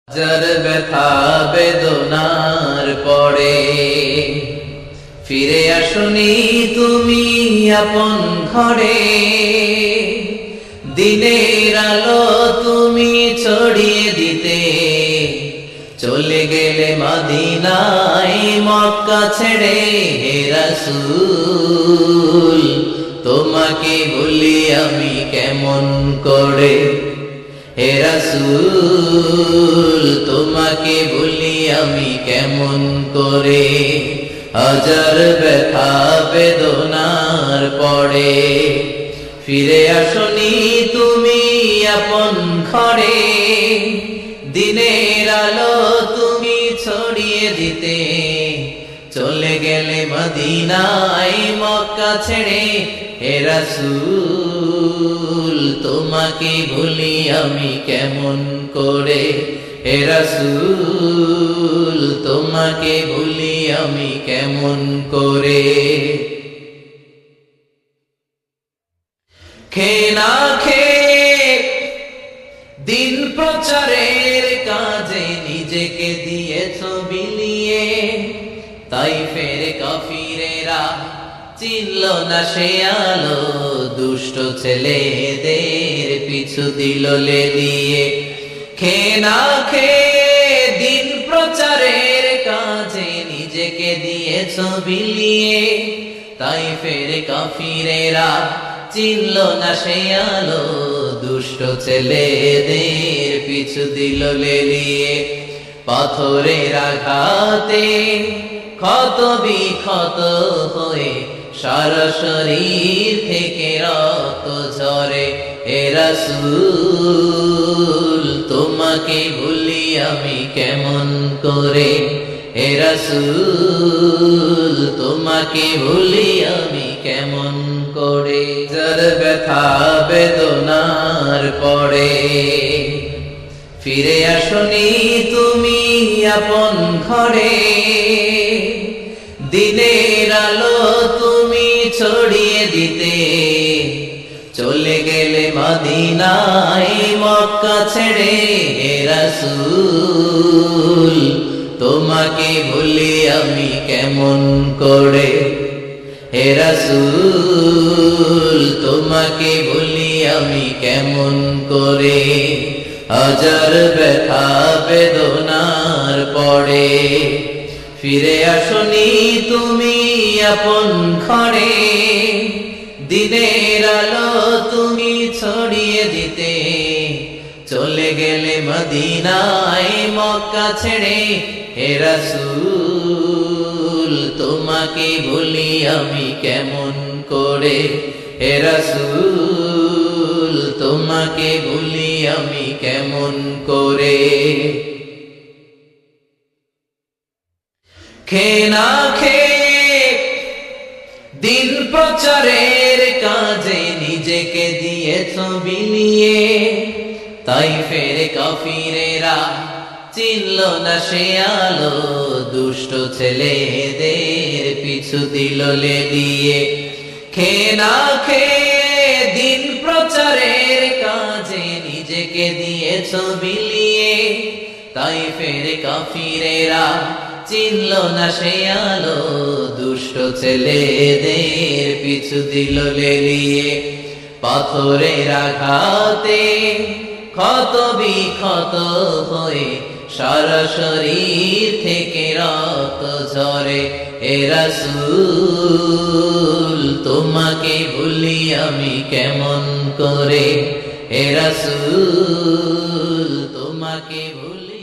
যার ব্যথা বেদনার পরে ফিরে আসনি তুমি আপন ঘরে, দিনের আলো তুমি ছড়িয়ে দিতে চলে গেলে মদিনায় মক্কা ছেড়ে। হে রাসূল তোমাকে ভুলি আমি কেমন করে, হে রাসূল তোমাকে ভুলি আমি কেমন করে। হাজার ব্যথা বেদনার পরে ফিরে আসনি তুমি আপন ঘরে, দিনের আলো তুমি ছড়িয়ে দিতে চলে গেলে মদিনায় মক্কা ছেড়ে। হে রাসূল তোমাকে ভুলি আমি কেমন করে, হে রাসূল তোমাকে ভুলি আমি কেমন করে। খেয়ে না খেয়ে দিন প্রচারের কাজে নিজেকে দিয়েছ বিলিয়ে, তাইফের কাফিরেরা চিনল না সে আলো, দুষ্ট ছেলেদের পিছু দিল লেলিয়ে। খেয়ে না খেয়ে দিন প্রচারের কাজে নিজেকে দিয়েছ বিলিয়ে, তাইফের কাফিরেরা চিনল না সে আলো, দুষ্ট ছেলেদের পিছু দিল লেলিয়ে। পাথরের আঘাতে ক্ষত বিক্ষত হয়ে সারা শরীর থেকে রক্ত ঝরে। হে রাসূল তোমাকে ভুলি আমি কেমন করে, হে রাসূল তোমাকে ভুলি আমি কেমন করে। যার ব্যথা বেদনার পরে ফিরে আসনি তুমি আপন ঘরে, দিনের আলো তুমি ছড়িয়ে দিতে চলে গেলে মদিনায় মক্কা ছেড়ে। হে রাসূল তোমাকে ভুলি আমি কেমন করে, হে রাসূল তোমাকে ভুলি আমি কেমন করে। হাজার ব্যথা বেদনার পরে ফিরে আসনি তুমি আপন ঘরে, দিনের আলো তুমি ছড়িয়ে দিতে চলে গেলে মদিনায় মক্কা ছেড়ে। হে রাসূল তোমাকে ভুলি আমি কেমন করে, হে রাসূল তোমাকে ভুলি আমি কেমন করে। খেয়ে না খেয়ে দিন প্রচারের কাজে নিজেকে দিয়েছ বিলিয়ে, তাইফের কাফিরেরা চিনল না সে আলো, দুষ্ট ছেলেদের পিছু দিল লেলিয়ে। খেয়ে না খেয়ে দিন প্রচারের কাজে নিজেকে দিয়েছ বিলিয়ে, তাইফের কাফিরেরা চিনল না সে আলো, দুষ্ট ছেলেদের পিছু দিল লেলিয়ে। পাথরের আঘাতে ক্ষত বিক্ষত হয়ে সারা শরীর থেকে রক্ত ঝরে। হে রাসূল তোমাকে ভুলি আমি কেমন করে, হে রাসূল তোমাকে ভুলি